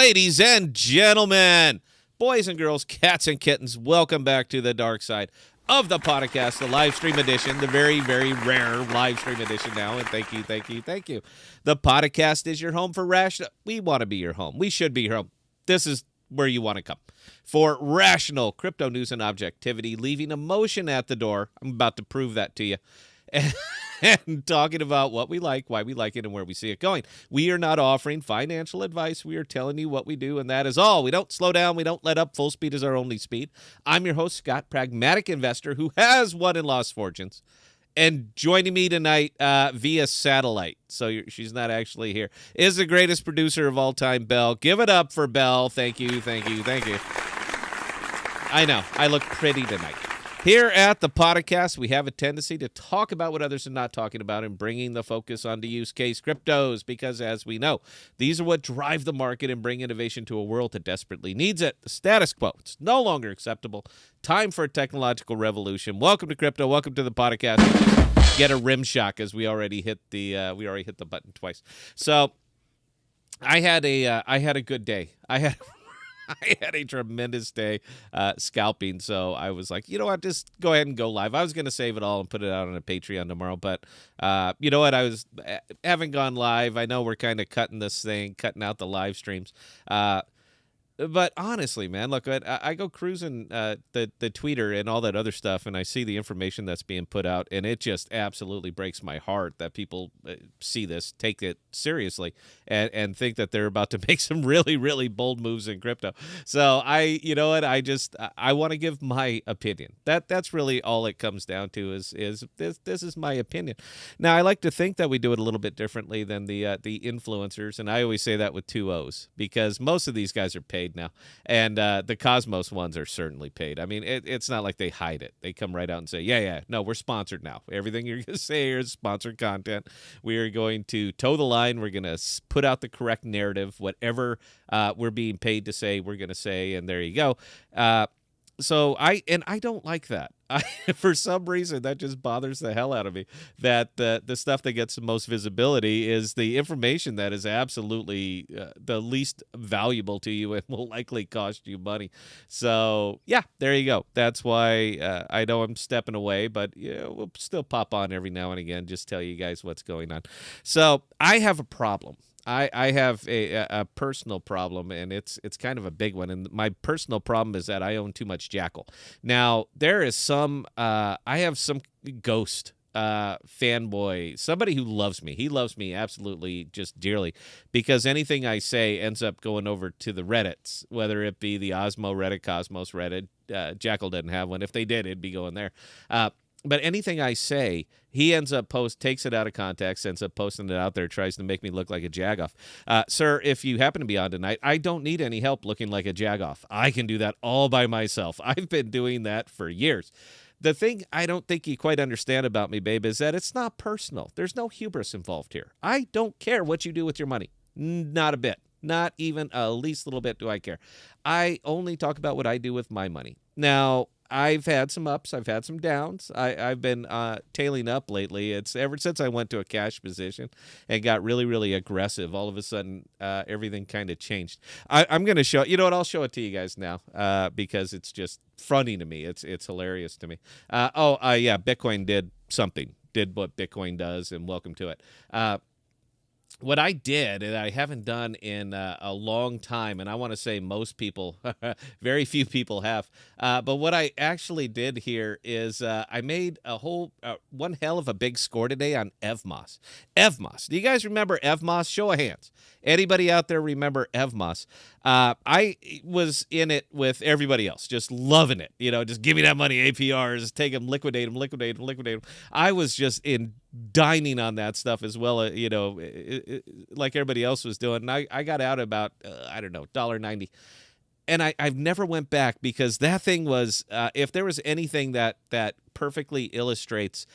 Ladies and gentlemen, boys and girls, cats and kittens, welcome back to the dark side of the podcast, the live stream edition, the very, very rare live stream edition now. And thank you. The podcast is your home for rational. We want to be your home. We should be your home. This is where you want to come for rational crypto news and objectivity, leaving emotion at the door. I'm about to prove that to you. And talking about what we like, why we like it, and where we see it going. We are not offering financial advice. We are telling you what we do, and that is all. We don't slow down. We don't let up. Full speed is our only speed. I'm your host, Scott, pragmatic investor who has won and lost fortunes. And joining me tonight via satellite, so she's not actually here, is the greatest producer of all time, Belle. Give it up for Belle. Thank you. I know. I look pretty tonight. Here at the podcast, we have a tendency to talk about what others are not talking about and bringing the focus onto use case cryptos because, as we know, these are what drive the market and bring innovation to a world that desperately needs it. The status quo, it's no longer acceptable. Time for a technological revolution. Welcome to crypto. Welcome to the podcast. Get a rim shock as we already hit the button twice. So I had a good day. I had a tremendous day scalping, so I was like, you know what, just go ahead and go live. I was going to save it all and put it out on a Patreon tomorrow, but you know what, I haven't gone live. I know we're kind of cutting out the live streams. But honestly, man, look, I go cruising the Twitter and all that other stuff, and I see the information that's being put out, and it just absolutely breaks my heart that people see this, take it seriously, and think that they're about to make some really, really bold moves in crypto. So I want to give my opinion. That's really all it comes down to is this is my opinion. Now, I like to think that we do it a little bit differently than the influencers, and I always say that with two O's because most of these guys are paid now, and the Cosmos ones are certainly paid. I mean, it's not like they hide it. They come right out and say, yeah, no, we're sponsored now. Everything you're going to say here is sponsored content. We are going to toe the line. We're going to put out the correct narrative, whatever we're being paid to say, we're going to say, and there you go. So I don't like that. For some reason, that just bothers the hell out of me. That the stuff that gets the most visibility is the information that is absolutely the least valuable to you and will likely cost you money. So yeah, there you go. That's why I know I'm stepping away, but we'll still pop on every now and again, just tell you guys what's going on. So I have a problem. I have a personal problem, and it's kind of a big one. And my personal problem is that I own too much Jackal. Now, there is I have some ghost fanboy, somebody who loves me. He loves me absolutely just dearly because anything I say ends up going over to the Reddits, whether it be the Osmo Reddit, Cosmos Reddit. Jackal doesn't have one. If they did, it'd be going there. But anything I say, he ends up takes it out of context, ends up posting it out there, tries to make me look like a jagoff. Sir, if you happen to be on tonight, I don't need any help looking like a jagoff. I can do that all by myself. I've been doing that for years. The thing I don't think you quite understand about me, babe, is that it's not personal. There's no hubris involved here. I don't care what you do with your money. Not a bit. Not even a least little bit do I care. I only talk about what I do with my money. Now, I've had some ups. I've had some downs. I've been tailing up lately. It's ever since I went to a cash position and got really, really aggressive. All of a sudden, everything kind of changed. I'm going to show. You know what? I'll show it to you guys now because it's just funny to me. It's hilarious to me. Yeah, Bitcoin did what Bitcoin does, and welcome to it. What I did, and I haven't done in a long time, and I want to say most people, very few people have, but what I actually did here is I made a whole, one hell of a big score today on Evmos. Evmos. Do you guys remember Evmos? Show of hands. Anybody out there remember Evmos? I was in it with everybody else, just loving it. Just give me that money, APRs, take them, liquidate them. I was just dining on that stuff as well, like everybody else was doing. And I got out about, $1.90. And I've never went back because that thing was, if there was anything that perfectly illustrates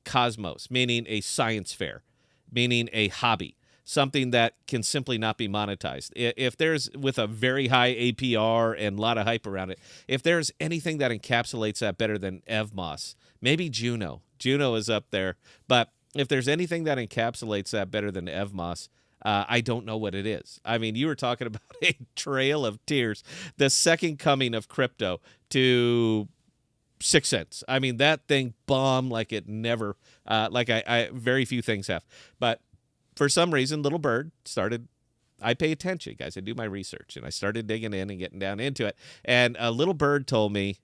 Cosmos, meaning a science fair, meaning a hobby, something that can simply not be monetized. If there's, with a very high APR and a lot of hype around it, if there's anything that encapsulates that better than Evmos, maybe Juno. Juno is up there. But if there's anything that encapsulates that better than Evmos, I don't know what it is. I mean, you were talking about a trail of tears, the second coming of crypto to 6 cents. I mean, that thing bombed like it never, like I very few things have. But for some reason, Little Bird started. I pay attention, guys. I do my research, and I started digging in and getting down into it. And a Little Bird told me,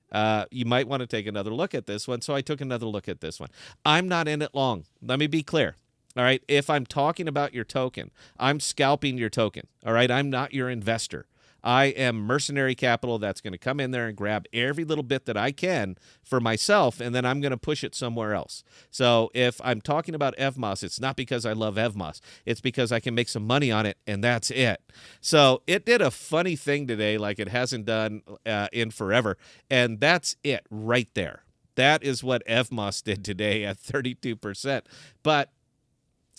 you might want to take another look at this one. So I took another look at this one. I'm not in it long. Let me be clear. All right. If I'm talking about your token, I'm scalping your token. All right. I'm not your investor. I am mercenary capital that's going to come in there and grab every little bit that I can for myself, and then I'm going to push it somewhere else. So if I'm talking about EVMOS, it's not because I love EVMOS. It's because I can make some money on it, and that's it. So it did a funny thing today like it hasn't done in forever, and that's it right there. That is what EVMOS did today at 32%. But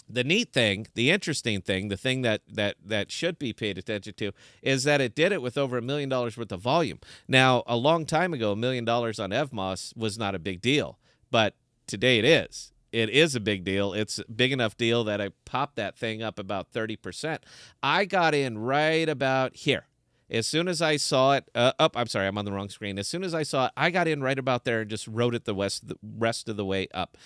the neat thing, the interesting thing, the thing that should be paid attention to is that it did it with over $1 million worth of volume. Now, a long time ago, $1 million on EVMOS was not a big deal, but today it is. It is a big deal. It's a big enough deal that I popped that thing up about 30%. I got in right about here. As soon as I saw it, I'm sorry, I'm on the wrong screen. As soon as I saw it, I got in right about there and just rode it the rest of the way up.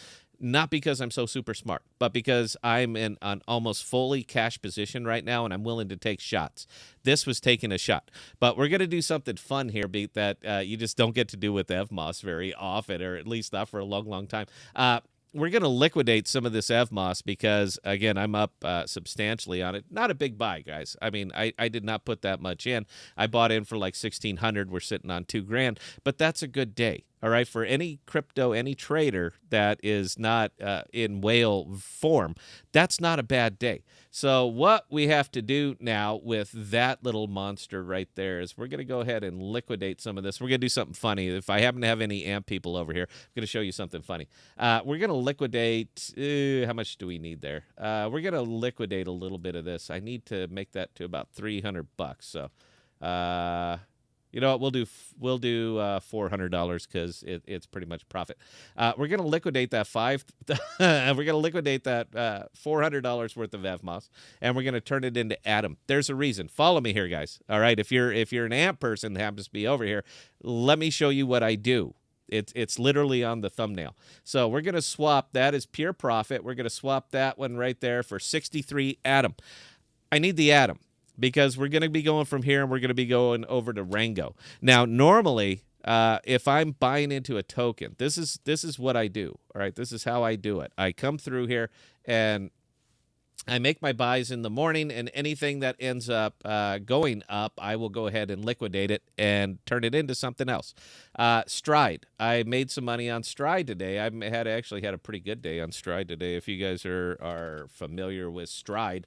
Not because I'm so super smart, but because I'm in an almost fully cash position right now, and I'm willing to take shots. This was taking a shot. But we're going to do something fun here, Beat, that you just don't get to do with EVMOS very often, or at least not for a long, long time. We're going to liquidate some of this EVMOS because, again, I'm up substantially on it. Not a big buy, guys. I mean, I did not put that much in. I bought in for like $1,600. We're sitting on $2,000, but that's a good day. All right, for any crypto, any trader that is not in whale form, that's not a bad day. So what we have to do now with that little monster right there is we're going to go ahead and liquidate some of this. We're going to do something funny. If I happen to have any AMP people over here, I'm going to show you something funny. We're going to liquidate, how much do we need there? We're going to liquidate a little bit of this. I need to make that to about $300. So, you know what? We'll do $400 because it's pretty much profit. We're gonna liquidate that we're gonna liquidate that $400 worth of EVMOS, and we're gonna turn it into Atom. There's a reason. Follow me here, guys. All right. If you're an AMP person that happens to be over here, let me show you what I do. It's literally on the thumbnail. So we're gonna swap. That is pure profit. We're gonna swap that one right there for 63 Atom. I need the Atom, because we're going to be going from here and we're going to be going over to Rango. Now, normally, if I'm buying into a token, this is what I do. All right, this is how I do it. I come through here and I make my buys in the morning, and anything that ends up going up, I will go ahead and liquidate it and turn it into something else. Stride. I made some money on Stride today. I actually had a pretty good day on Stride today. If you guys are familiar with Stride,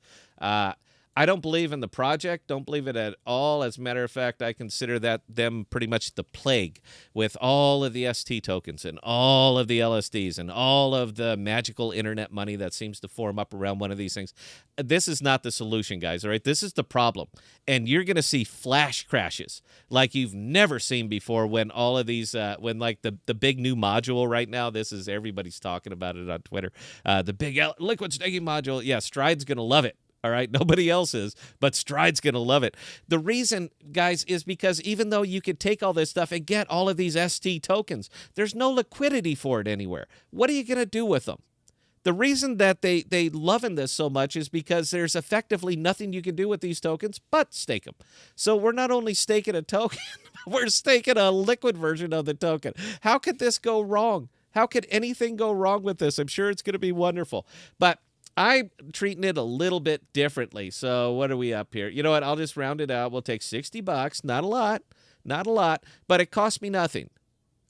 I don't believe in the project, don't believe it at all. As a matter of fact, I consider them pretty much the plague with all of the ST tokens and all of the LSDs and all of the magical internet money that seems to form up around one of these things. This is not the solution, guys, all right? This is the problem. And you're going to see flash crashes like you've never seen before when all of these, when like the big new module right now, everybody's talking about it on Twitter, the big liquid staking module. Yeah, Stride's going to love it. All right, nobody else is, but Stride's going to love it. The reason, guys, is because even though you could take all this stuff and get all of these ST tokens, there's no liquidity for it anywhere. What are you going to do with them? The reason that they loving this so much is because there's effectively nothing you can do with these tokens but stake them. So we're not only staking a token, we're staking a liquid version of the token. How could this go wrong? How could anything go wrong with this? I'm sure it's going to be wonderful. But I'm treating it a little bit differently. So what are we up here? You know what? I'll just round it out. We'll take $60. Not a lot, but it cost me nothing.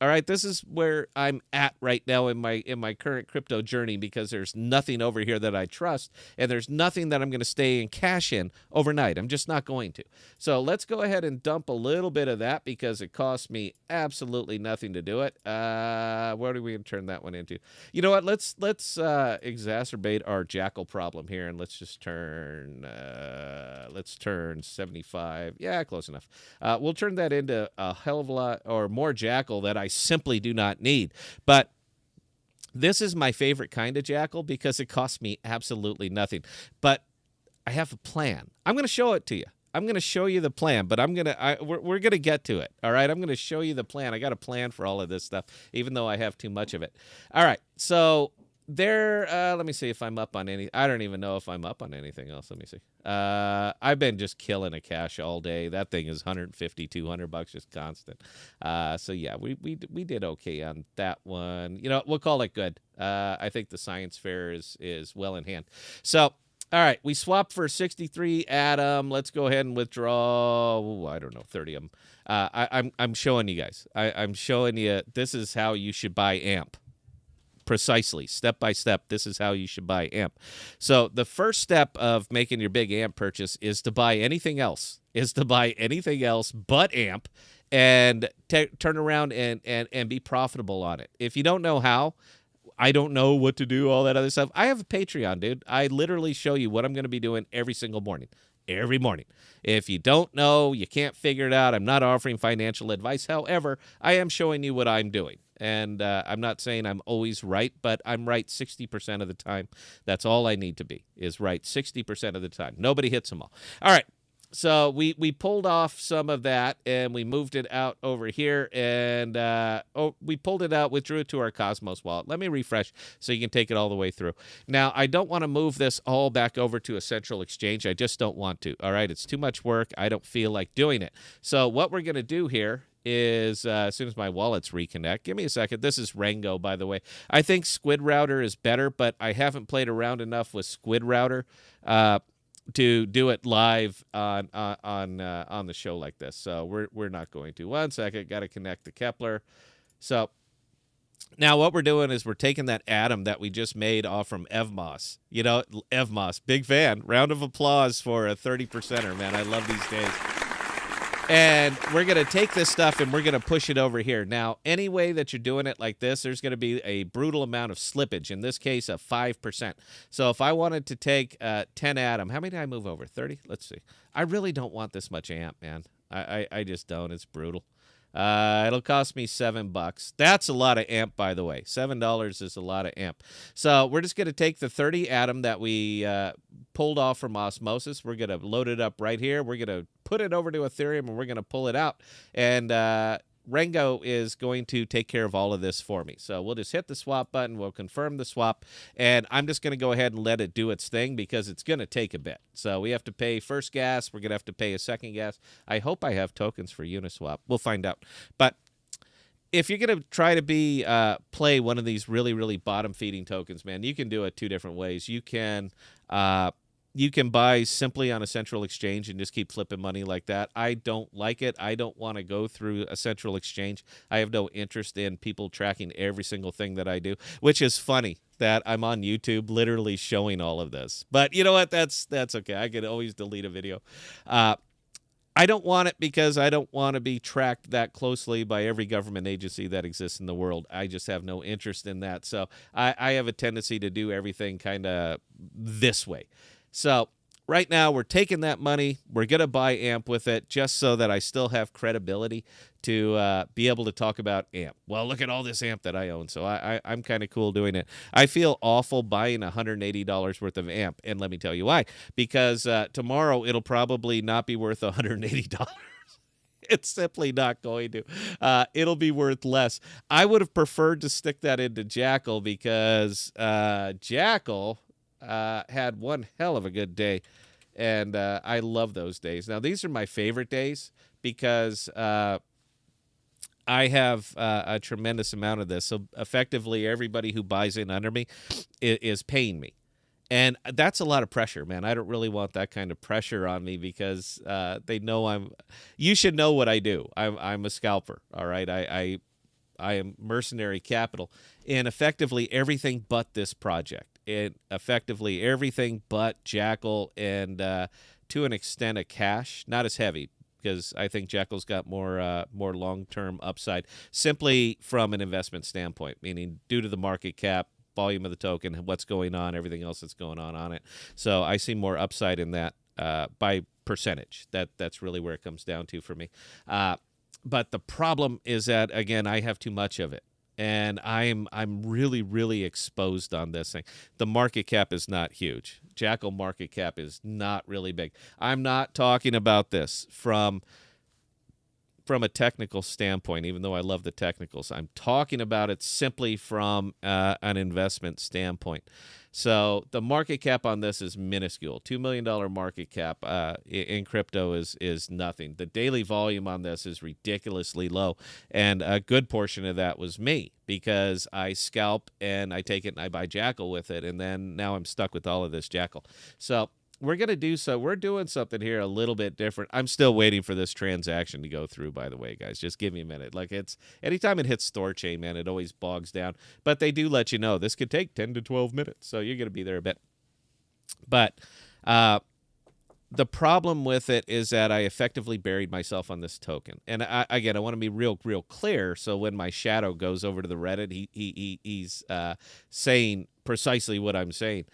All right, this is where I'm at right now in my current crypto journey, because there's nothing over here that I trust, and there's nothing that I'm going to stay and cash in overnight. I'm just not going to. So let's go ahead and dump a little bit of that because it cost me absolutely nothing to do it. What are we going to turn that one into? You know what? Let's exacerbate our Jackal problem here, and let's just turn 75. Yeah, close enough. We'll turn that into a hell of a lot or more Jackal that I simply do not need. But this is my favorite kind of Jackal because it costs me absolutely nothing. But I have a plan. I'm going to show it to you. I'm going to show you the plan, but we're going to get to it. All right. I'm going to show you the plan. I got a plan for all of this stuff, even though I have too much of it. All right. So let me see if I'm up on any. I don't even know if I'm up on anything else. Let me see. I've been just killing a cash all day. That thing is $150, $200 just constant. So yeah, we did okay on that one. You know, we'll call it good. I think the science fair is well in hand. So. All right, we swapped for 63 Atom. Let's go ahead and withdraw. I don't know, 30 of them. I'm showing you guys. I'm showing you. This is how you should buy AMP. Precisely, step by step. This is how you should buy AMP. So the first step of making your big AMP purchase is to buy anything else. But AMP, and turn around and be profitable on it. If you don't know how. I don't know what to do, all that other stuff. I have a Patreon, dude. I literally show you what I'm going to be doing every single morning. Every morning. If you don't know, you can't figure it out, I'm not offering financial advice. However, I am showing you what I'm doing. And I'm not saying I'm always right, but I'm right 60% of the time. That's all I need to be, is right 60% of the time. Nobody hits them all. All right. So we pulled off some of that, and we moved it out over here, and we pulled it out, withdrew it to our Cosmos wallet. Let me refresh so you can take it all the way through. Now, I don't want to move this all back over to a central exchange. I just don't want to, all right? It's too much work. I don't feel like doing it. So what we're going to do here is as soon as my wallets reconnect, give me a second. This is Rango, by the way. I think Squid Router is better, but I haven't played around enough with Squid Router to do it live on the show like this. So we're not going to. 1 second, got to connect the Kepler. So now what we're doing is we're taking that atom that we just made off from Evmos. You know, Evmos, big fan. Round of applause for a 30%er, man. I love these days. And we're going to take this stuff and we're going to push it over here. Now, any way that you're doing it like this, there's going to be a brutal amount of slippage, in this case, of 5%. So if I wanted to take 10 Atom, how many did I move over? 30? Let's see. I really don't want this much AMP, man. I just don't. It's brutal. It'll cost me $7. That's a lot of AMP, by the way. $7 is a lot of AMP. So we're just going to take the 30 Atom that we pulled off from Osmosis. We're going to load it up right here. We're going to put it over to Ethereum, and we're going to pull it out. And Rango is going to take care of all of this for me. So we'll just hit the swap button. We'll confirm the swap. And I'm just going to go ahead and let it do its thing because it's going to take a bit. So we have to pay first gas. We're going to have to pay a second gas. I hope I have tokens for Uniswap. We'll find out. But if you're going to try to play one of these really, really bottom-feeding tokens, man, you can do it two different ways. You can buy simply on a central exchange and just keep flipping money like that. I don't like it. I don't want to go through a central exchange. I have no interest in people tracking every single thing that I do, which is funny that I'm on YouTube literally showing all of this. But you know what? That's okay. I could always delete a video. I don't want it because I don't want to be tracked that closely by every government agency that exists in the world. I just have no interest in that. So I have a tendency to do everything kind of this way. So right now we're taking that money. We're going to buy AMP with it just so that I still have credibility to be able to talk about AMP. Well, look at all this AMP that I own. So I'm kind of cool doing it. I feel awful buying $180 worth of AMP. And let me tell you why. Because tomorrow it'll probably not be worth $180. It's simply not going to. It'll be worth less. I would have preferred to stick that into Jackal because Jackal had one hell of a good day, and I love those days. Now, these are my favorite days because I have a tremendous amount of this. So effectively, everybody who buys in under me is paying me. And that's a lot of pressure, man. I don't really want that kind of pressure on me because they know you should know what I do. I'm a scalper, all right? I am mercenary capital in effectively everything but this project. Effectively everything but Jackal and to an extent a cash, not as heavy because I think Jackal's got more long-term upside simply from an investment standpoint, meaning due to the market cap, volume of the token, what's going on, everything else that's going on it. So I see more upside in that by percentage. That's really where it comes down to for me. But the problem is that, again, I have too much of it. and I'm really, really exposed on this thing. The market cap is not huge. Jackal market cap is not really big. I'm not talking about this from a technical standpoint, even though I love the technicals. I'm talking about it simply from an investment standpoint. So the market cap on this is minuscule. $2 million market cap in crypto is nothing. The daily volume on this is ridiculously low, and a good portion of that was me because I scalp and I take it and I buy Jackal with it, and then now I'm stuck with all of this Jackal. So we're doing something here a little bit different. I'm still waiting for this transaction to go through, by the way, guys. Just give me a minute. Like, it's anytime it hits store chain, man, it always bogs down. But they do let you know this could take 10 to 12 minutes, so you're going to be there a bit. But the problem with it is that I effectively buried myself on this token. And I want to be real clear. So when my shadow goes over to the Reddit, he's saying precisely what I'm saying.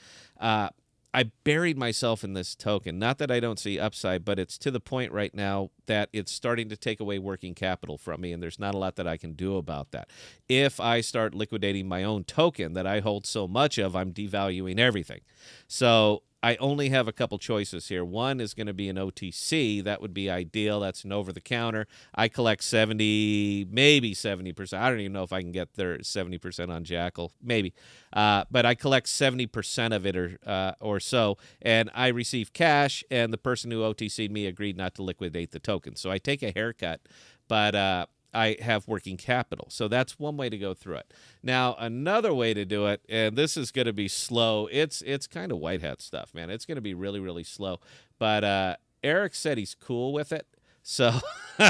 I buried myself in this token. Not that I don't see upside, but it's to the point right now that it's starting to take away working capital from me, and there's not a lot that I can do about that. If I start liquidating my own token that I hold so much of, I'm devaluing everything. So I only have a couple choices here. One is going to be an OTC. That would be ideal. That's an over-the-counter. I collect 70, maybe 70%. I don't even know if I can get there 70% on Jackal. Maybe. But I collect 70% of it or so, and I receive cash, and the person who OTC'd me agreed not to liquidate the token. So I take a haircut, but I have working capital. So that's one way to go through it. Now, another way to do it, and this is going to be slow. It's kind of white hat stuff, man. It's going to be really, really slow. But Eric said he's cool with it. So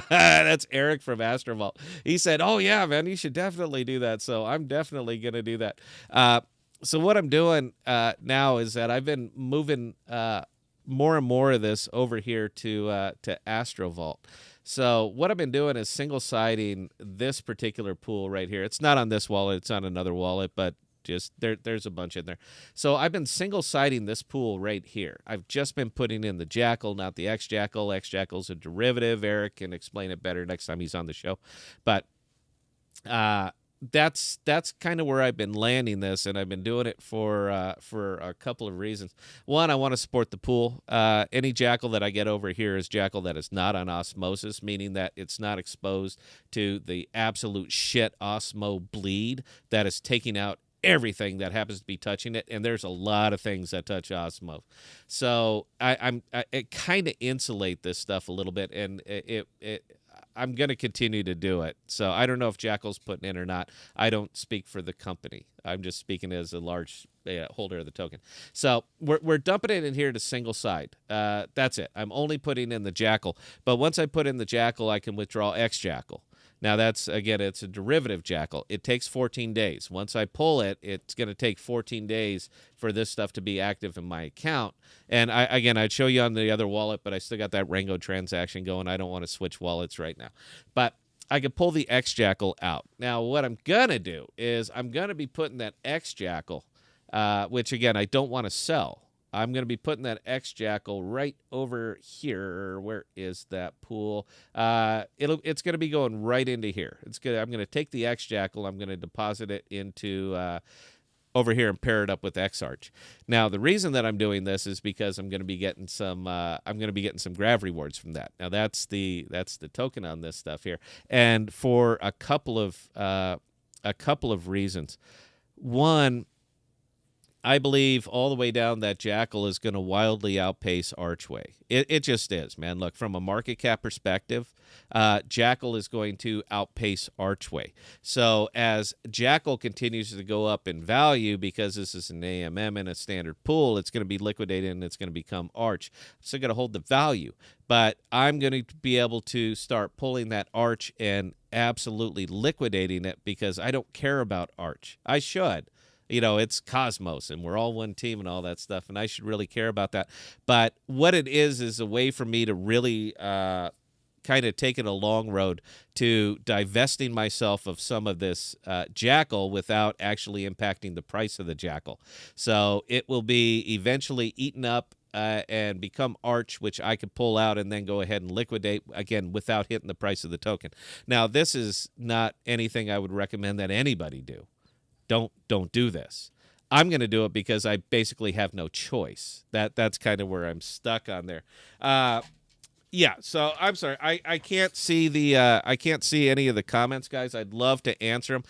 that's Eric from Astrovault. He said, oh, yeah, man, you should definitely do that. So I'm definitely going to do that. So what I'm doing now is that I've been moving more and more of this over here to Astrovault. So what I've been doing is single-siding this particular pool right here. It's not on this wallet. It's on another wallet, but just there's a bunch in there. So I've been single-siding this pool right here. I've just been putting in the Jackal, not the X-Jackal. X-Jackal's a derivative. Eric can explain it better next time he's on the show. But that's kind of where I've been landing this, and I've been doing it for a couple of reasons. One, I want to support the pool. Any Jackal that I get over here is Jackal that is not on osmosis, meaning that it's not exposed to the absolute shit Osmo bleed that is taking out everything that happens to be touching it, and there's a lot of things that touch Osmo. So I kind of insulate this stuff a little bit, and I'm going to continue to do it. So I don't know if Jackal's putting in or not. I don't speak for the company. I'm just speaking as a large holder of the token. So we're dumping it in here to single side. That's it. I'm only putting in the Jackal. But once I put in the Jackal, I can withdraw X-Jackal. Now, that's, again, it's a derivative Jackal. It takes 14 days. Once I pull it, it's going to take 14 days for this stuff to be active in my account. And, I'd show you on the other wallet, but I still got that Rango transaction going. I don't want to switch wallets right now. But I could pull the X-Jackal out. Now, what I'm going to do is I'm going to be putting that X-Jackal, which, again, I don't want to sell. I'm going to be putting that X-Jackal right over here. Where is that pool? It's going to be going right into here. I'm going to take the X-Jackal. I'm going to deposit it into over here and pair it up with XArch. Now, the reason that I'm doing this is because I'm going to be getting some grav rewards from that. Now, that's the token on this stuff here, and for a couple of reasons. One, I believe all the way down that Jackal is going to wildly outpace Archway. It just is, man. Look, from a market cap perspective, Jackal is going to outpace Archway. So as Jackal continues to go up in value, because this is an AMM and a standard pool, it's going to be liquidated and it's going to become Arch. So going to hold the value. But I'm going to be able to start pulling that Arch and absolutely liquidating it because I don't care about Arch. I should. You know, it's Cosmos, and we're all one team and all that stuff, and I should really care about that. But what it is a way for me to really kind of take it a long road to divesting myself of some of this Jackal without actually impacting the price of the Jackal. So it will be eventually eaten up and become Arch, which I could pull out and then go ahead and liquidate, again, without hitting the price of the token. Now, this is not anything I would recommend that anybody do. Don't do this. I'm going to do it because I basically have no choice. That's kind of where I'm stuck on there. Yeah, so I'm sorry. I can't see I can't see any of the comments, guys. I'd love to answer them.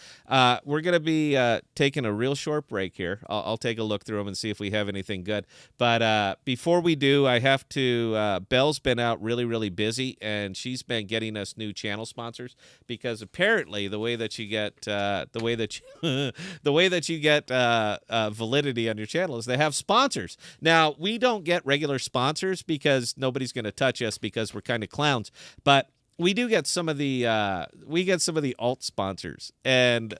We're going to be taking a real short break here. I'll take a look through them and see if we have anything good. But before we do, I have to Belle's been out really, really busy, and she's been getting us new channel sponsors because apparently the way that you get validity on your channel is they have sponsors. Now, we don't get regular sponsors because nobody's going to touch us because we're kind of clowns, but we do get some of the alt sponsors, and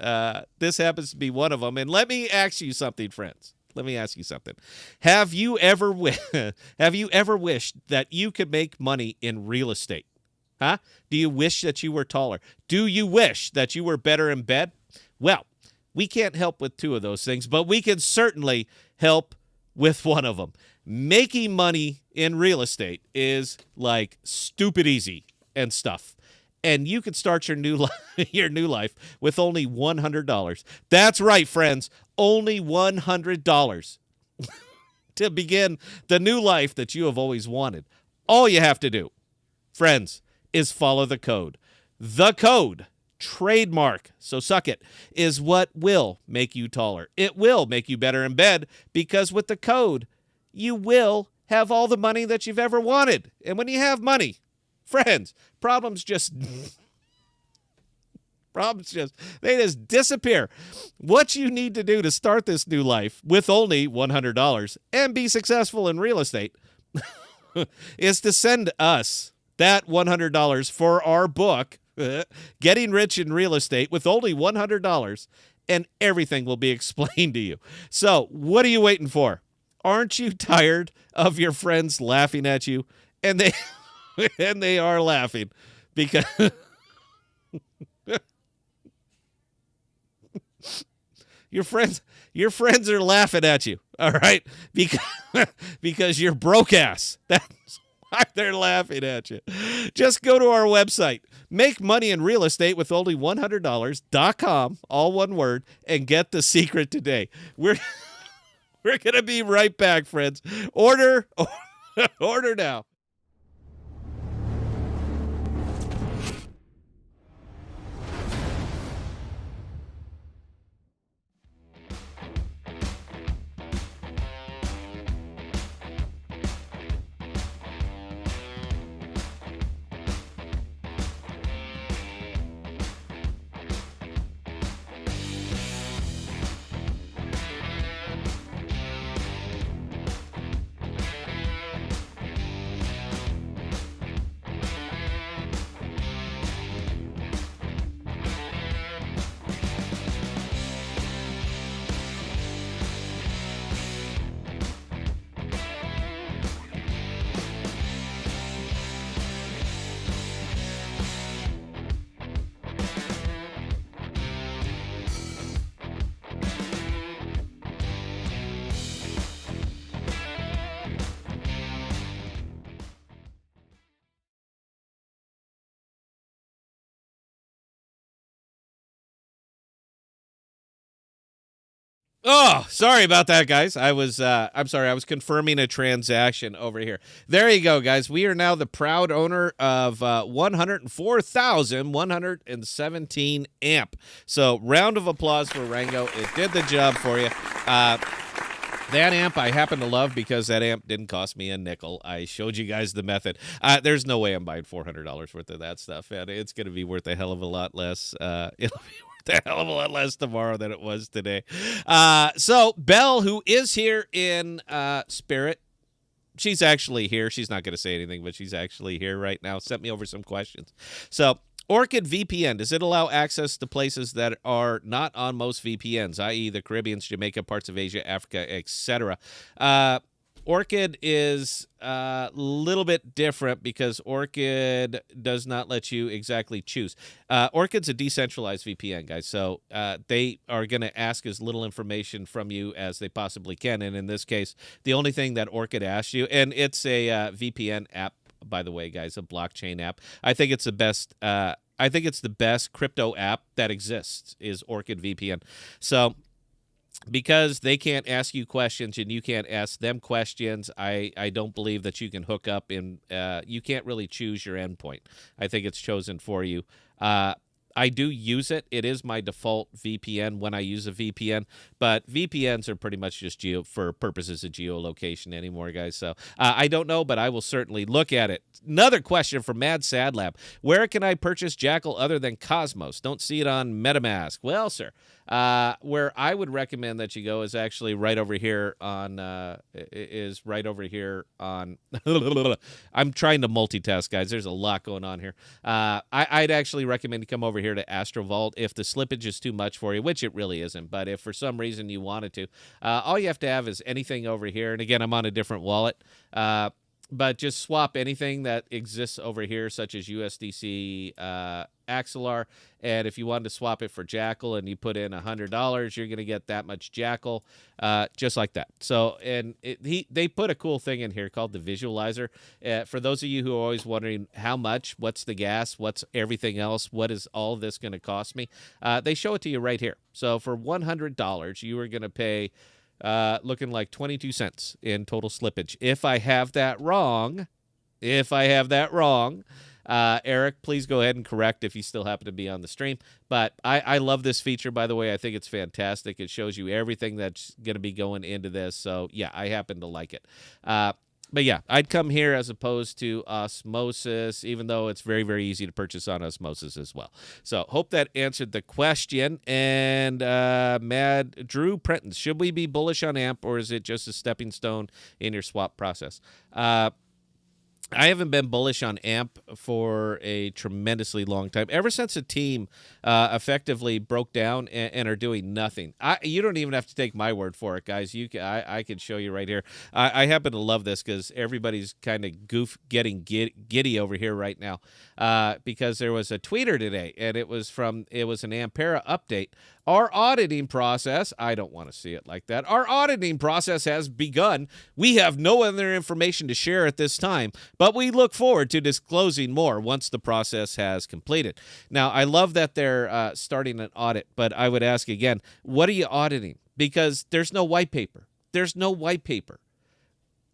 this happens to be one of them. And let me ask you something, friends. Let me ask you something. Have you ever wished that you could make money in real estate? Huh? Do you wish that you were taller? Do you wish that you were better in bed? Well, we can't help with two of those things, but we can certainly help with one of them. Making money in real estate is like stupid easy and stuff. And you can start your new life with only $100. That's right, friends. Only $100 to begin the new life that you have always wanted. All you have to do, friends, is follow the code. The code, trademark, so suck it, is what will make you taller. It will make you better in bed because with the code, you will have all the money that you've ever wanted. And when you have money, friends, problems just disappear. What you need to do to start this new life with only $100 and be successful in real estate is to send us that $100 for our book, Getting Rich in Real Estate, with only $100, and everything will be explained to you. So what are you waiting for? Aren't you tired of your friends laughing at you? And they are laughing because your friends are laughing at you. All right, because you're broke ass. That's why they're laughing at you. Just go to our website, make money in real estate with only $100.com, all one word, and get the secret today. We're going to be right back, friends. Order now. Oh, sorry about that, guys. I'm sorry. I was confirming a transaction over here. There you go, guys. We are now the proud owner of 104,117 amp. So, round of applause for Rango. It did the job for you. That amp I happen to love because that amp didn't cost me a nickel. I showed you guys the method. There's no way I'm buying $400 worth of that stuff, and it's going to be worth a hell of a lot less. It'll be a hell of a lot less tomorrow than it was today. So Belle, who is here in spirit, she's actually here. She's not going to say anything, but she's actually here right now. Sent me over some questions. So Orchid VPN, does it allow access to places that are not on most VPNs, i.e. the Caribbean, Jamaica, parts of Asia, Africa, etc.? Orchid is a little bit different because Orchid does not let you exactly choose. Orchid's a decentralized VPN, guys, so they are going to ask as little information from you as they possibly can. And in this case, the only thing that Orchid asks you, and it's a VPN app, by the way, guys, a blockchain app. I think it's the best. I think it's the best crypto app that exists is Orchid VPN. So because they can't ask you questions and you can't ask them questions, I don't believe that you can hook up and you can't really choose your endpoint. I think it's chosen for you. I do use it. It is my default VPN when I use a VPN, but VPNs are pretty much just for purposes of geolocation anymore, guys. So I don't know, but I will certainly look at it. Another question from Mad Sad Lab. Where can I purchase Jackal other than Cosmos? Don't see it on MetaMask. Well, sir, where I would recommend that you go is actually right over here on I'm trying to multitask, guys. There's a lot going on here. I'd actually recommend you come over here to Astrovault if the slippage is too much for you, which it really isn't. But if for some reason you wanted to, all you have to have is anything over here. And again, I'm on a different wallet. But just swap anything that exists over here, such as USDC, Axelar, and if you wanted to swap it for Jackal and you put in $100, you're going to get that much Jackal, just like that. So, and they put a cool thing in here called the visualizer. For those of you who are always wondering how much, what's the gas, what's everything else, what is all of this going to cost me, they show it to you right here. So for $100, you are going to pay looking like 22 cents in total slippage. If I have that wrong, Eric, please go ahead and correct if you still happen to be on the stream. But I love this feature, by the way. I think it's fantastic. It shows you everything that's going to be going into this. So, yeah, I happen to like it. But, yeah, I'd come here as opposed to Osmosis, even though it's very, very easy to purchase on Osmosis as well. So hope that answered the question. And Mad Drew Prentons, should we be bullish on AMP, or is it just a stepping stone in your swap process? I haven't been bullish on AMP for a tremendously long time. Ever since the team effectively broke down and are doing nothing. You don't even have to take my word for it, guys. I can show you right here. I happen to love this because everybody's kind of getting giddy over here right now because there was a tweeter today, and it was an Ampera update. Our auditing process, I don't want to see it like that. Our auditing process has begun. We have no other information to share at this time, but we look forward to disclosing more once the process has completed. Now, I love that they're starting an audit, but I would ask again, what are you auditing? Because there's no white paper. There's no white paper.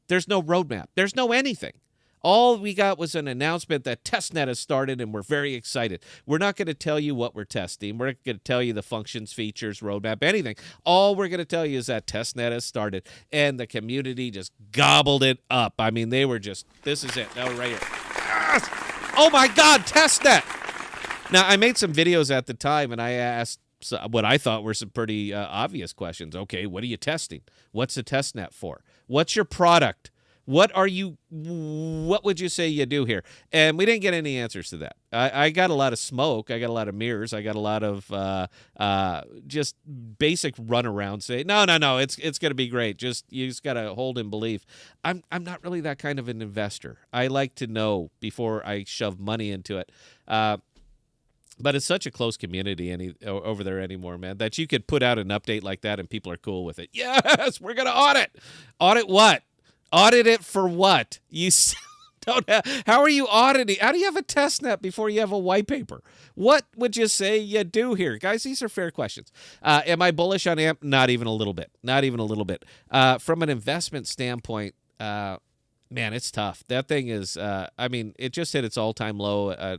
There's no roadmap. There's no anything. All we got was an announcement that testnet has started, and we're very excited. We're not going to tell you what we're testing. We're not going to tell you the functions, features, roadmap, anything. All we're going to tell you is that testnet has started, and the community just gobbled it up. I mean, they were just, this is it. Now we're right here. Yes! Oh, my God, testnet! Now, I made some videos at the time, and I asked what I thought were some pretty obvious questions. Okay, what are you testing? What's the testnet for? What's your product? What would you say you do here? And we didn't get any answers to that. I got a lot of smoke. I got a lot of mirrors. I got a lot of just basic runaround say, no, it's going to be great. You just got to hold and believe. I'm not really that kind of an investor. I like to know before I shove money into it. But it's such a close community over there anymore, man, that you could put out an update like that and people are cool with it. Yes, we're going to audit. Audit what? Audit it for what? You don't have. How are you auditing? How do you have a testnet before you have a white paper? What would you say you do here? Guys, these are fair questions. Am I bullish on AMP? Not even a little bit. Not even a little bit. From an investment standpoint, man, it's tough. That thing is, it just hit its all-time low, a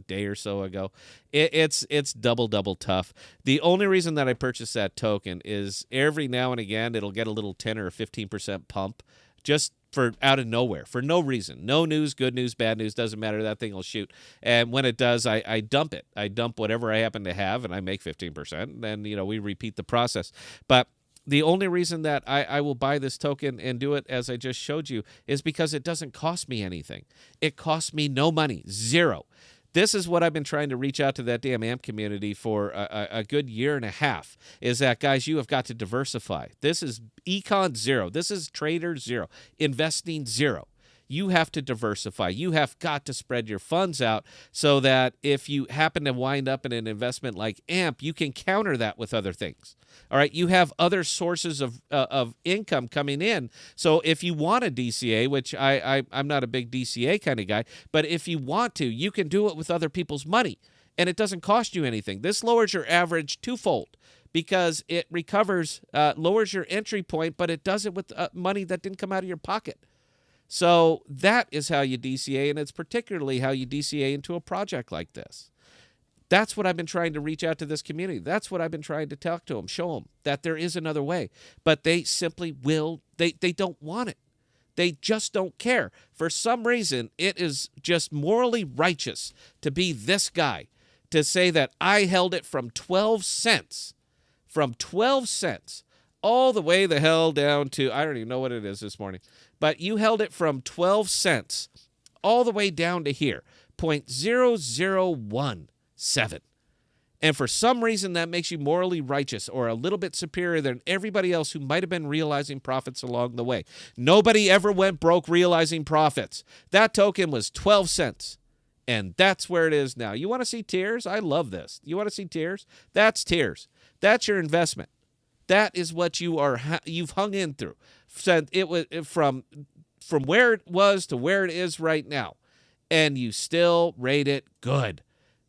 day or so ago. It's double tough. The only reason that I purchased that token is every now and again, it'll get a little 10 or 15% pump. Just for out of nowhere, for no reason. No news, good news, bad news, doesn't matter. That thing will shoot. And when it does, I dump it. I dump whatever I happen to have, and I make 15%. And then, we repeat the process. But the only reason that I will buy this token and do it as I just showed you is because it doesn't cost me anything. It costs me no money, zero. This is what I've been trying to reach out to that damn AMP community for a good year and a half, is that, guys, you have got to diversify. This is econ zero. This is trader zero, investing zero. You have to diversify. You have got to spread your funds out so that if you happen to wind up in an investment like AMP, you can counter that with other things. All right, you have other sources of income coming in. So if you want a DCA, which I'm not a big DCA kind of guy, but if you want to, you can do it with other people's money, and it doesn't cost you anything. This lowers your average twofold because it recovers, lowers your entry point, but it does it with money that didn't come out of your pocket. So that is how you DCA, and it's particularly how you DCA into a project like this. That's what I've been trying to reach out to this community. That's what I've been trying to talk to them, show them that there is another way. But they simply they don't want it. They just don't care. For some reason, it is just morally righteous to be this guy, to say that I held it from 12 cents, all the way the hell down to, I don't even know what it is this morning, but you held it from 12 cents all the way down to here, 0.0017. And for some reason, that makes you morally righteous or a little bit superior than everybody else who might have been realizing profits along the way. Nobody ever went broke realizing profits. That token was 12 cents. And that's where it is now. You want to see tears? I love this. You want to see tears? That's tears. That's your investment. That is what you've hung in through. So it was from where it was to where it is right now, and you still rate it good.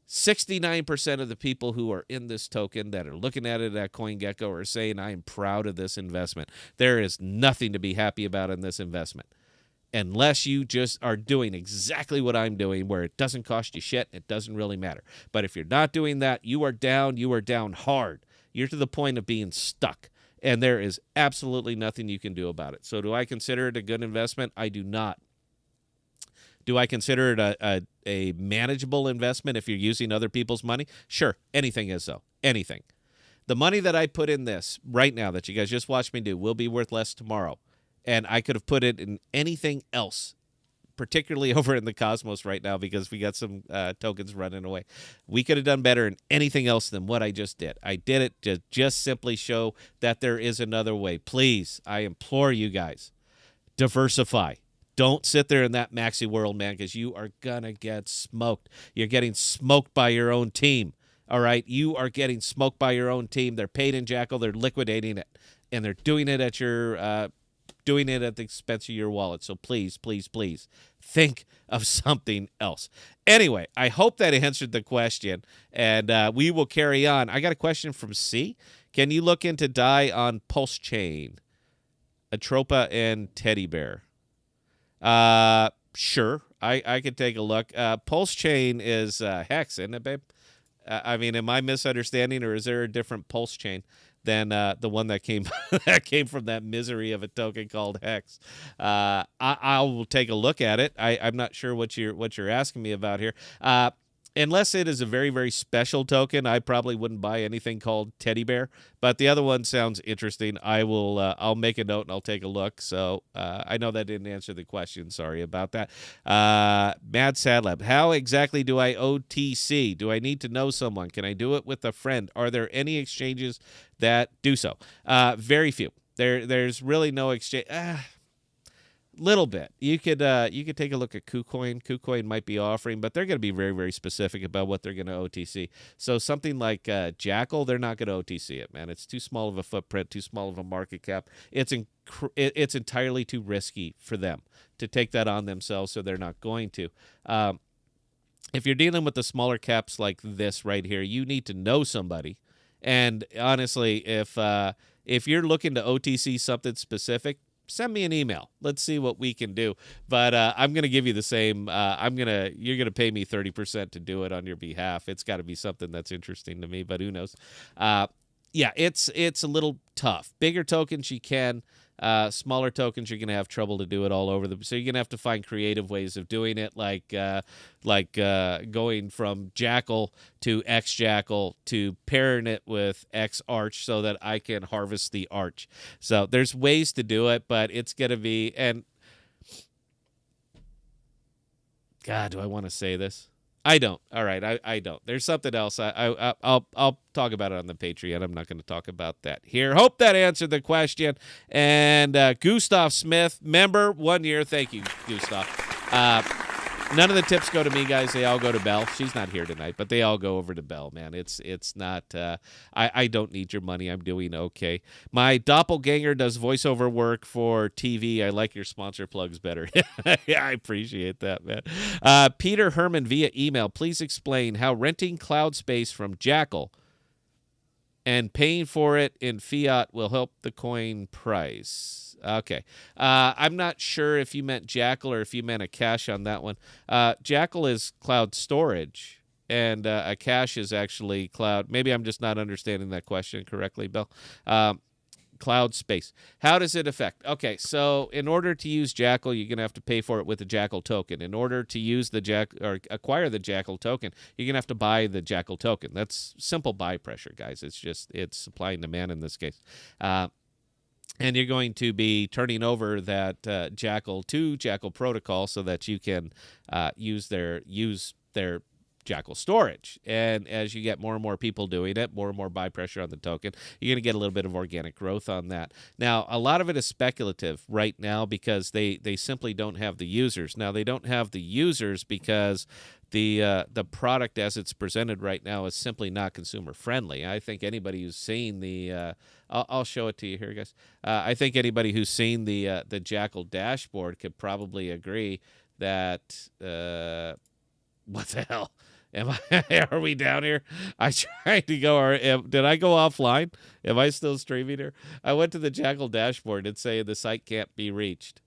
69% of the people who are in this token that are looking at it at CoinGecko are saying, I am proud of this investment. There is nothing to be happy about in this investment unless you just are doing exactly what I'm doing, where it doesn't cost you shit. It doesn't really matter. But if you're not doing that, you are down hard. You're to the point of being stuck, and there is absolutely nothing you can do about it. So do I consider it a good investment? I do not. Do I consider it a manageable investment if you're using other people's money? Sure, anything is, though. Anything. The money that I put in this right now that you guys just watched me do will be worth less tomorrow, and I could have put it in anything else, particularly over in the Cosmos right now because we got some tokens running away. We could have done better in anything else than what I just did. I did it to just simply show that there is another way. Please, I implore you guys, diversify. Don't sit there in that maxi world, man, because you are going to get smoked. You're getting smoked by your own team, all right? You are getting smoked by your own team. They're paid in Jackal. They're liquidating it, and they're doing it at the expense of your wallet. So please, please, please think of something else. Anyway, I hope that answered the question, and we will carry on. I got a question from C. Can you look into DAI on Pulse Chain, Atropa, and Teddy Bear? Sure. I could take a look. Pulse Chain is Hex, isn't it, babe? I mean, am I misunderstanding, or is there a different Pulse Chain than the one that came from that misery of a token called Hex? I will take a look at it. I'm not sure what you're asking me about here. Unless it is a very, very special token, I probably wouldn't buy anything called Teddy Bear. But the other one sounds interesting. I'll make a note and I'll take a look. So I know that didn't answer the question. Sorry about that. Mad Sadlab, how exactly do I OTC? Do I need to know someone? Can I do it with a friend? Are there any exchanges that do so? Very few. There's really no exchange. Little bit. You could take a look at KuCoin. KuCoin might be offering, but they're going to be very, very specific about what they're going to OTC. So something like Jackal, they're not going to OTC it, man. It's too small of a footprint, too small of a market cap. It's entirely too risky for them to take that on themselves, so they're not going to. If you're dealing with the smaller caps like this right here, you need to know somebody. And honestly, if you're looking to OTC something specific, send me an email. Let's see what we can do. But I'm going to give you the same. You're going to pay me 30% to do it on your behalf. It's got to be something that's interesting to me, but who knows? Yeah, it's a little tough. Bigger tokens you can. Smaller tokens, you're going to have trouble to do it all over them. So you're going to have to find creative ways of doing it, like going from Jackal to X Jackal to pairing it with X Arch so that I can harvest the Arch. So there's ways to do it, but it's going to be, and God, do I want to say this? I don't. All right, I don't. There's something else. I'll talk about it on the Patreon. I'm not going to talk about that here. Hope that answered the question. And Gustav Smith, member, 1 year. Thank you, Gustav. None of the tips go to me, guys. They all go to Belle. She's not here tonight, but they all go over to Belle, man. It's not. I don't need your money. I'm doing okay. My doppelganger does voiceover work for TV. I like your sponsor plugs better. Yeah, I appreciate that, man. Peter Herman via email. Please explain how renting cloud space from Jackal and paying for it in fiat will help the coin price. Okay. I'm not sure if you meant Jackal or if you meant a cache on that one. Jackal is cloud storage, and a cache is actually cloud. Maybe I'm just not understanding that question correctly, Bill. Cloud space. How does it affect? Okay, so in order to use Jackal, you're going to have to pay for it with the Jackal token. In order to use the or acquire the Jackal token, you're going to have to buy the Jackal token. That's simple buy pressure, guys. It's supply and demand in this case. And you're going to be turning over that Jackal to Jackal protocol so that you can use their Jackal storage. And as you get more and more people doing it, more and more buy pressure on the token, you're going to get a little bit of organic growth on that. Now, a lot of it is speculative right now because they simply don't have the users. Now, they don't have the users because the product as it's presented right now is simply not consumer friendly. I think anybody who's seen the I'll show it to you here, guys. I think anybody who's seen the Jackal dashboard could probably agree that what the hell? Are we down here? I tried to go. Did I go offline? Am I still streaming here? I went to the Jackal dashboard and say the site can't be reached.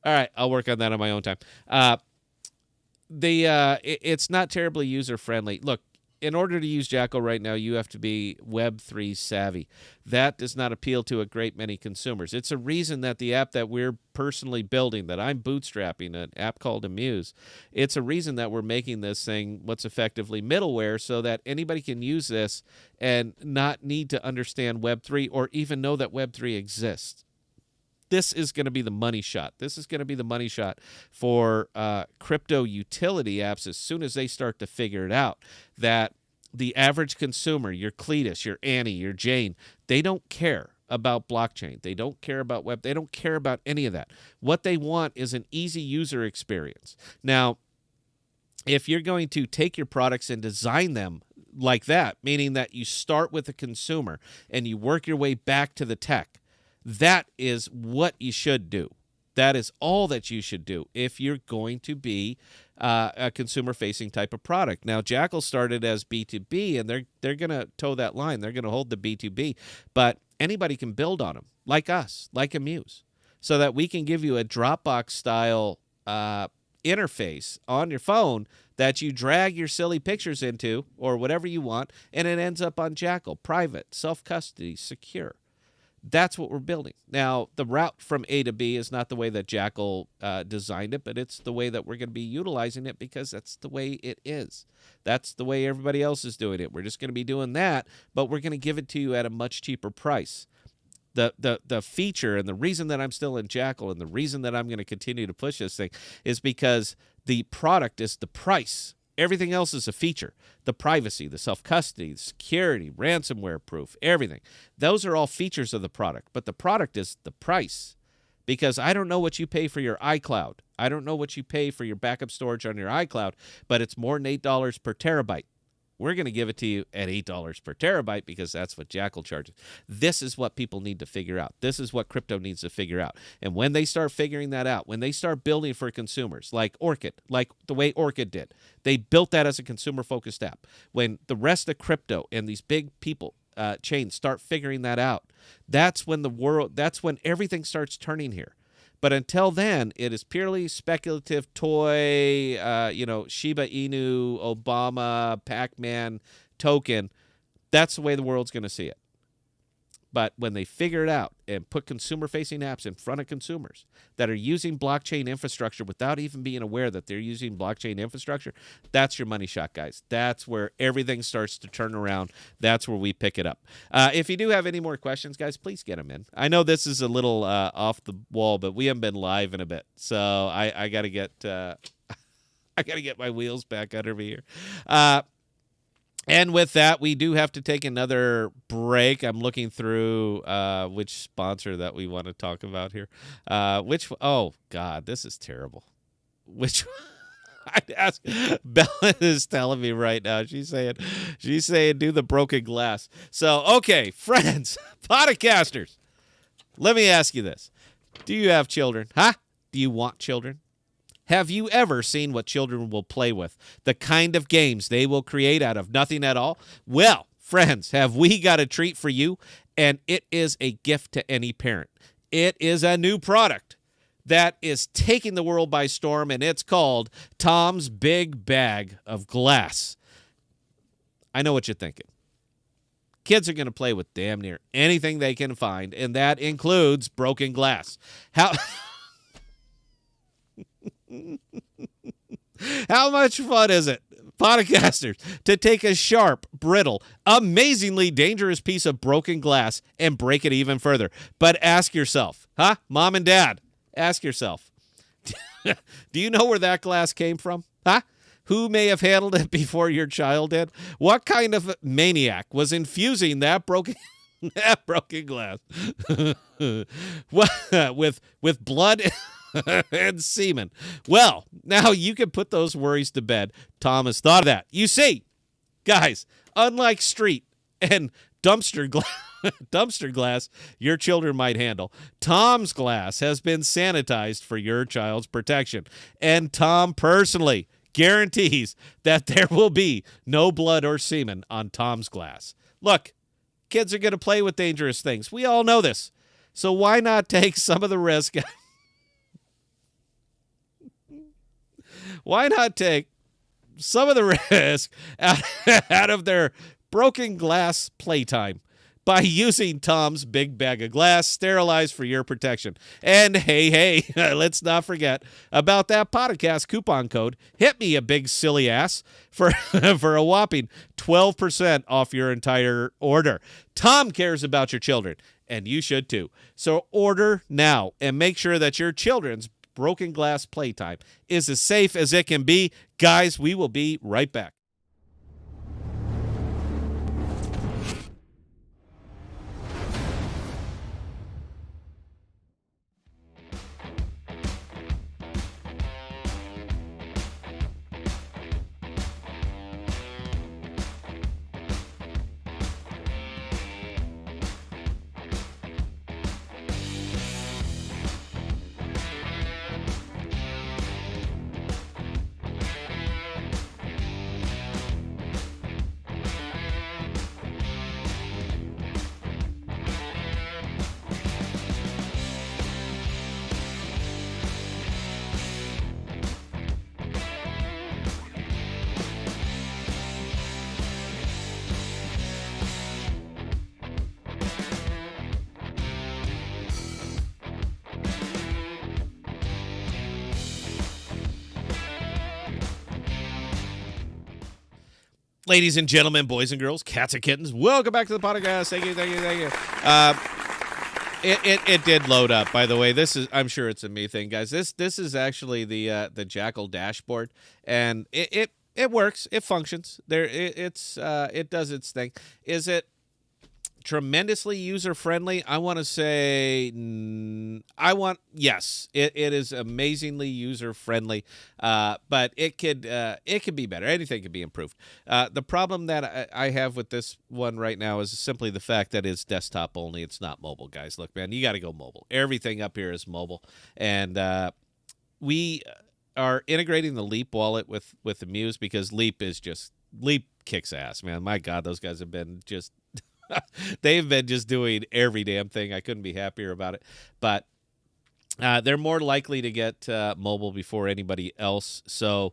All right, I'll work on that on my own time. It's not terribly user friendly. Look, in order to use Jackal right now, you have to be Web3 savvy. That does not appeal to a great many consumers. It's a reason that the app that we're personally building, that I'm bootstrapping, an app called Amuse, it's a reason that we're making this thing what's effectively middleware so that anybody can use this and not need to understand Web3 or even know that Web3 exists. This is going to be the money shot. This is going to be the money shot for crypto utility apps as soon as they start to figure it out, that the average consumer, your Cletus, your Annie, your Jane, they don't care about blockchain. They don't care about web. They don't care about any of that. What they want is an easy user experience. Now, if you're going to take your products and design them like that, meaning that you start with the consumer and you work your way back to the tech, that is what you should do. That is all that you should do if you're going to be a consumer-facing type of product. Now, Jackal started as B2B, and they're going to toe that line. They're going to hold the B2B, but anybody can build on them, like us, like Amuse, so that we can give you a Dropbox-style interface on your phone that you drag your silly pictures into or whatever you want, and it ends up on Jackal, private, self-custody, secure. That's what we're building. Now, the route from A to B is not the way that Jackal designed it, but it's the way that we're going to be utilizing it because that's the way it is. That's the way everybody else is doing it. We're just going to be doing that, but we're going to give it to you at a much cheaper price. The feature and the reason that I'm still in Jackal and the reason that I'm going to continue to push this thing is because the product is the price. Everything else is a feature. The privacy, the self-custody, the security, ransomware proof, everything. Those are all features of the product. But the product is the price. Because I don't know what you pay for your iCloud. I don't know what you pay for your backup storage on your iCloud, but it's more than $8 per terabyte. We're going to give it to you at $8 per terabyte because that's what Jackal charges. This is what people need to figure out. This is what crypto needs to figure out. And when they start figuring that out, when they start building for consumers, like Orchid, like the way Orchid did, they built that as a consumer-focused app. When the rest of crypto and these big people chains start figuring that out, that's when everything starts turning here. But until then, it is purely speculative toy, Shiba Inu, Obama, Pac-Man token. That's the way the world's going to see it. But when they figure it out and put consumer-facing apps in front of consumers that are using blockchain infrastructure without even being aware that they're using blockchain infrastructure, that's your money shot, guys. That's where everything starts to turn around. That's where we pick it up. If you do have any more questions, guys, please get them in. I know this is a little off the wall, but we haven't been live in a bit, so I got to get I got to get my wheels back under me here. And with that, we do have to take another break. I'm looking through which sponsor that we want to talk about here. Oh, God, this is terrible. Which I'd ask. Bella is telling me right now. She's saying, do the broken glass. So, okay, friends, podcasters, let me ask you this. Do you have children? Huh? Do you want children? Have you ever seen what children will play with? The kind of games they will create out of nothing at all? Well, friends, have we got a treat for you? And it is a gift to any parent. It is a new product that is taking the world by storm, and it's called Tom's Big Bag of Glass. I know what you're thinking. Kids are going to play with damn near anything they can find, and that includes broken glass. How much fun is it, podcasters, to take a sharp, brittle, amazingly dangerous piece of broken glass and break it even further? But ask yourself, Mom and Dad, ask yourself, do you know where that glass came from? Who may have handled it before your child did? What kind of maniac was infusing that broken glass with blood and semen? Well, now you can put those worries to bed. Tom has thought of that. You see, guys, unlike street and dumpster glass your children might handle, Tom's glass has been sanitized for your child's protection. And Tom personally guarantees that there will be no blood or semen on Tom's glass. Look, kids are going to play with dangerous things. We all know this. So why not take some of the risk? Why not take some of the risk out of their broken glass playtime by using Tom's Big Bag of Glass, sterilized for your protection? And hey, let's not forget about that podcast coupon code. Hit me, a big silly ass, for a whopping 12% off your entire order. Tom cares about your children, and you should too. So order now and make sure that your children's broken glass playtime is as safe as it can be. Guys, we will be right back. Ladies and gentlemen, boys and girls, cats and kittens, welcome back to the podcast. Thank you. It did load up, by the way. I'm sure it's a me thing, guys. This is actually the Jackal dashboard, and it works. It functions. It does its thing. Is it tremendously user-friendly? I want to say yes. It is amazingly user-friendly, but it could be better. Anything could be improved. The problem that I have with this one right now is simply the fact that it's desktop only. It's not mobile, guys. Look, man, you got to go mobile. Everything up here is mobile, and we are integrating the Leap wallet with the Muse because Leap kicks ass, man. My God, those guys have been just they've been just doing every damn thing. I couldn't be happier about it. But they're more likely to get mobile before anybody else. So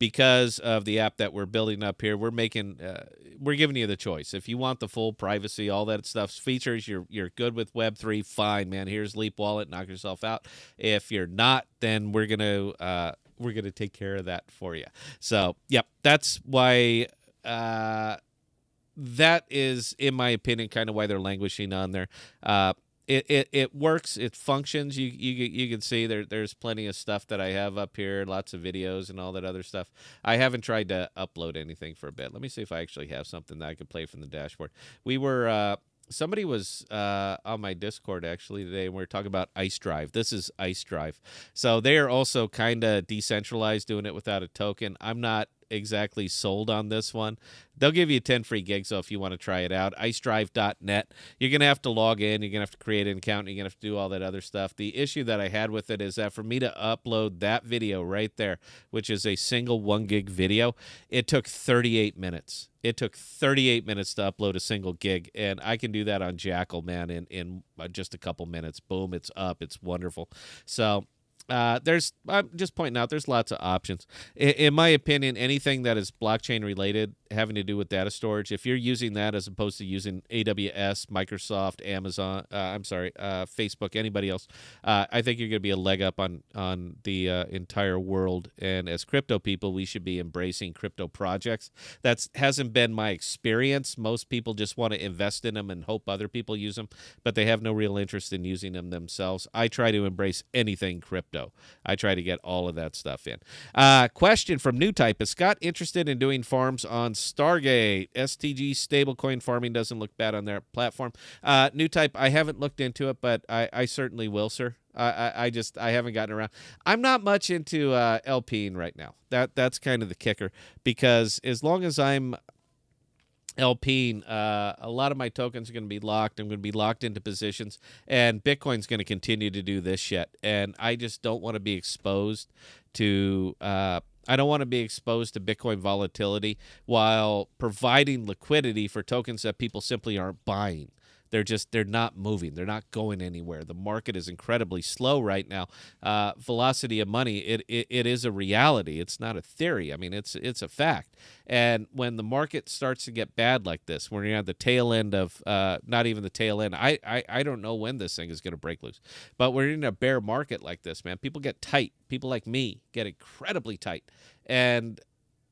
because of the app that we're building up here, we're giving you the choice. If you want the full privacy, all that stuff, features, you're good with Web3, fine, man. Here's Leap Wallet, knock yourself out. If you're not, then we're gonna take care of that for you. So, yep, that's why. That is, in my opinion, kind of why they're languishing on there. It works. It functions. You can see there's plenty of stuff that I have up here, lots of videos and all that other stuff. I haven't tried to upload anything for a bit. Let me see if I actually have something that I could play from the dashboard. We were somebody was on my Discord actually today, and we were talking about Ice Drive. This is Ice Drive. So they are also kind of decentralized, doing it without a token. I'm not exactly sold on this one. They'll give you 10 free gigs, so if you want to try it out, icedrive.net. You're going to have to log in. You're going to have to create an account. You're going to have to do all that other stuff. The issue that I had with it is that for me to upload that video right there, which is a single 1 gig video, it took 38 minutes. It took 38 minutes to upload a single gig, and I can do that on Jackal, man, in just a couple minutes. Boom, it's up. It's wonderful. So I'm just pointing out there's lots of options. In my opinion, anything that is blockchain related, having to do with data storage, if you're using that as opposed to using AWS, Microsoft, Amazon, Facebook, anybody else, I think you're going to be a leg up on the entire world. And as crypto people, we should be embracing crypto projects. That hasn't been my experience. Most people just want to invest in them and hope other people use them, but they have no real interest in using them themselves. I try to embrace anything crypto. I try to get all of that stuff in. Question from New Type. Is Scott interested in doing farms on Stargate? STG stablecoin farming doesn't look bad on their platform. New Type, I haven't looked into it, but I certainly will, sir. I haven't gotten around. I'm not much into LPing right now. That's kind of the kicker, because as long as I'm LPing, a lot of my tokens are going to be locked. I'm going to be locked into positions, and Bitcoin's going to continue to do this shit. And I just don't want to be exposed to. I don't want to be exposed to Bitcoin volatility while providing liquidity for tokens that people simply aren't buying. They're not moving. They're not going anywhere. The market is incredibly slow right now. Velocity of money, it is a reality. It's not a theory. I mean, it's a fact. And when the market starts to get bad like this, when you're at the tail end of, not even the tail end, I don't know when this thing is going to break loose. But we're in a bear market like this, man. People get tight. People like me get incredibly tight. And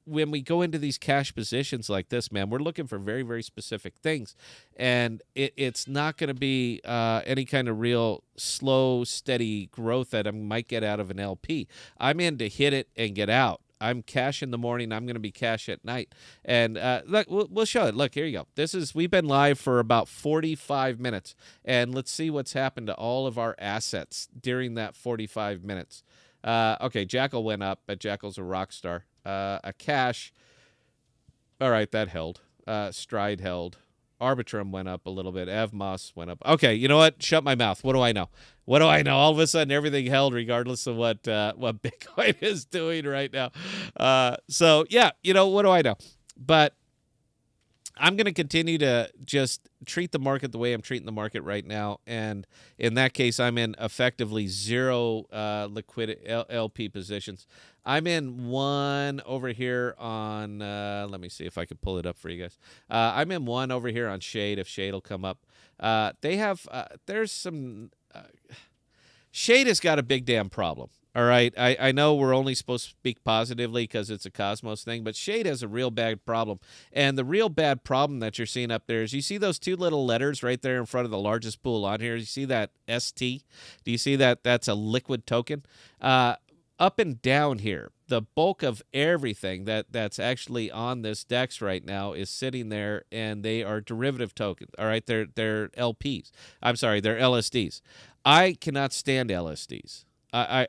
when we go into these cash positions like this, man, we're looking for very, very specific things. And it's not going to be any kind of real slow, steady growth that I might get out of an LP. I'm in to hit it and get out. I'm cash in the morning. I'm going to be cash at night. And look, we'll show it. Look, here you go. We've been live for about 45 minutes. And let's see what's happened to all of our assets during that 45 minutes. Okay, Jackal went up, but Jackal's a rock star. A cash. All right, that held. Stride held. Arbitrum went up a little bit. Evmos went up. Okay, you know what? Shut my mouth. What do I know? What do I know? All of a sudden, everything held, regardless of what Bitcoin is doing right now. So yeah, what do I know? But I'm going to continue to just treat the market the way I'm treating the market right now. And in that case, I'm in effectively zero liquid LP positions. I'm in one over here on, let me see if I can pull it up for you guys. I'm in one over here on Shade, if Shade will come up. They have, there's some, Shade has got a big damn problem. All right, I know we're only supposed to speak positively because it's a Cosmos thing, but Shade has a real bad problem. And the real bad problem that you're seeing up there is you see those two little letters right there in front of the largest pool on here. You see that ST? Do you see that? That's a liquid token. Up and down here, the bulk of everything that's actually on this DEX right now is sitting there, and they are derivative tokens. All right, they're LPs. I'm sorry, they're LSDs. I cannot stand LSDs. I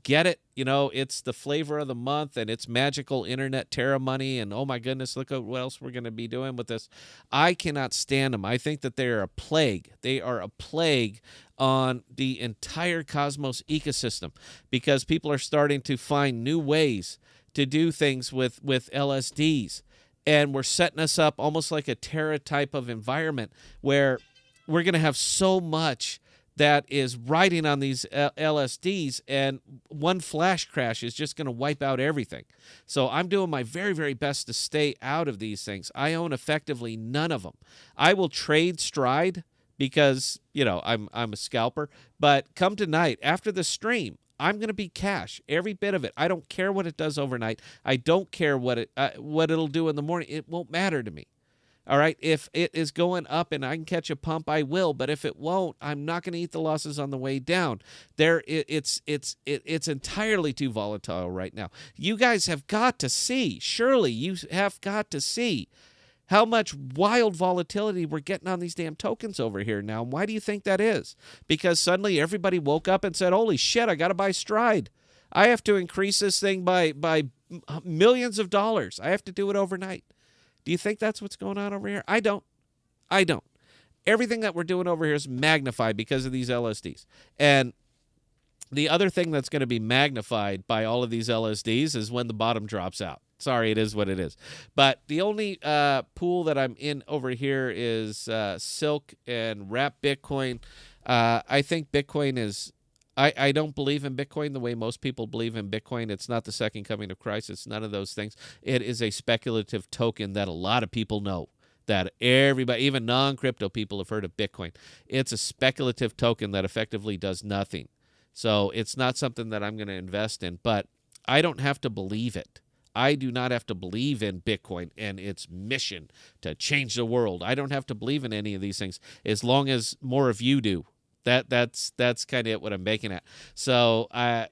get it. It's the flavor of the month, and it's magical internet Terra money, and oh my goodness, look at what else we're going to be doing with this. I cannot stand them. I think that they are a plague. They are a plague on the entire Cosmos ecosystem, because people are starting to find new ways to do things with LSDs, and we're setting us up almost like a Terra type of environment where we're going to have so much that is riding on these LSDs, and one flash crash is just going to wipe out everything. So I'm doing my very, very best to stay out of these things. I own effectively none of them. I will trade Stride because, I'm a scalper. But come tonight, after the stream, I'm going to be cash, every bit of it. I don't care what it does overnight. I don't care what it'll do in the morning. It won't matter to me. All right. If it is going up and I can catch a pump, I will. But if it won't, I'm not going to eat the losses on the way down. It's entirely too volatile right now. You guys have got to see. Surely you have got to see how much wild volatility we're getting on these damn tokens over here now. And why do you think that is? Because suddenly everybody woke up and said, "Holy shit! I got to buy Stride. I have to increase this thing by millions of dollars. I have to do it overnight." Do you think that's what's going on over here? I don't. I don't. Everything that we're doing over here is magnified because of these LSDs. And the other thing that's going to be magnified by all of these LSDs is when the bottom drops out. Sorry, it is what it is. But the only pool that I'm in over here is Silk and Wrap Bitcoin. I think Bitcoin is... I don't believe in Bitcoin the way most people believe in Bitcoin. It's not the second coming of Christ. It's none of those things. It is a speculative token that a lot of people know, that everybody, even non-crypto people, have heard of Bitcoin. It's a speculative token that effectively does nothing. So it's not something that I'm going to invest in, but I don't have to believe it. I do not have to believe in Bitcoin and its mission to change the world. I don't have to believe in any of these things as long as more of you do. That's kind of what I'm making at. So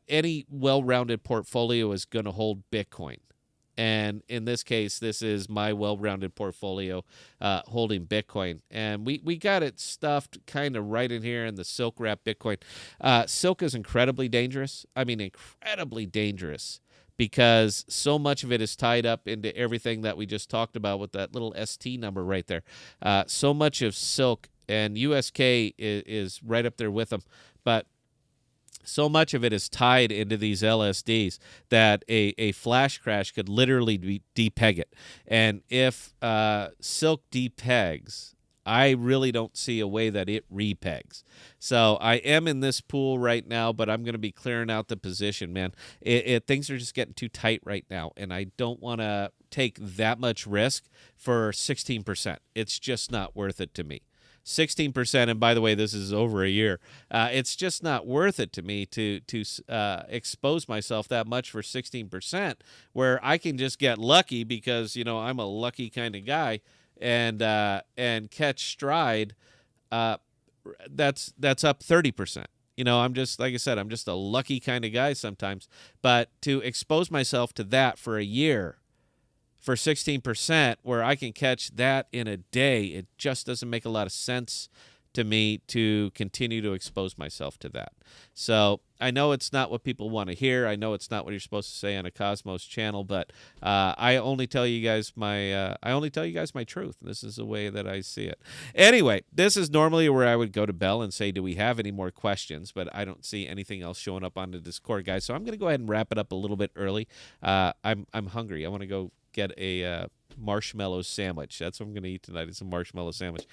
any well-rounded portfolio is going to hold Bitcoin. And in this case, this is my well-rounded portfolio holding Bitcoin. And we got it stuffed kind of right in here in the Silk Wrap Bitcoin. Silk is incredibly dangerous. I mean, incredibly dangerous, because so much of it is tied up into everything that we just talked about with that little ST number right there. So much of Silk, and USK is right up there with them, but so much of it is tied into these LSDs that a flash crash could literally depeg it. And if Silk depegs, I really don't see a way that it repegs. So I am in this pool right now, but I'm going to be clearing out the position, man. Things are just getting too tight right now, and I don't want to take that much risk for 16%. It's just not worth it to me. 16%, and by the way, this is over a year. It's just not worth it to me to expose myself that much for 16%, where I can just get lucky because, you know, I'm a lucky kind of guy, and catch Stride. That's up 30%. You know, I'm just, like I said, I'm just a lucky kind of guy sometimes. But to expose myself to that for a year for 16%, where I can catch that in a day, it just doesn't make a lot of sense to me to continue to expose myself to that. So I know it's not what people want to hear. I know it's not what you're supposed to say on a Cosmos channel, but I only tell you guys my truth. This is the way that I see it. Anyway, this is normally where I would go to Bell and say, do we have any more questions? But I don't see anything else showing up on the Discord, guys. So I'm going to go ahead and wrap it up a little bit early. I'm hungry. I want to go get a marshmallow sandwich. That's what I'm going to eat tonight. It's a marshmallow sandwich.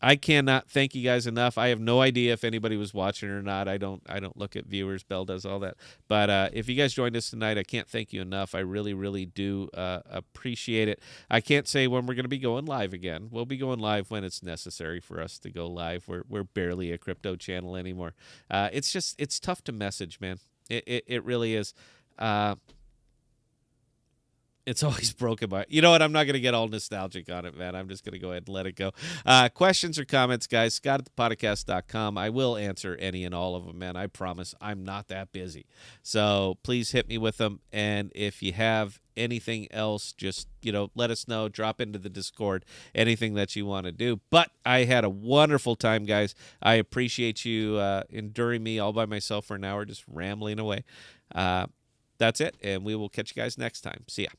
I cannot thank you guys enough. I have no idea if anybody was watching or not. I don't look at viewers. Bell does all that. But if you guys joined us tonight, I can't thank you enough. I really, really do appreciate it. I can't say when we're going to be going live again. We'll be going live when it's necessary for us to go live. We're barely a crypto channel anymore. It's tough to message, man. It really is. It's always broken by... You know what? I'm not going to get all nostalgic on it, man. I'm just going to go ahead and let it go. Questions or comments, guys, Scott at ThePodocasts.com. I will answer any and all of them, man. I promise I'm not that busy. So please hit me with them. And if you have anything else, just, let us know. Drop into the Discord, anything that you want to do. But I had a wonderful time, guys. I appreciate you enduring me all by myself for an hour, just rambling away. That's it, and we will catch you guys next time. See ya.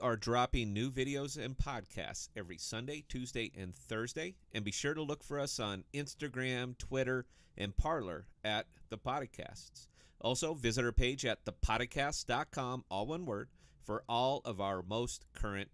are dropping new videos and podcasts every Sunday, Tuesday, and Thursday. And be sure to look for us on Instagram, Twitter, and Parler at ThePodocasts. Also, visit our page at ThePodocasts.com, all one word, for all of our most current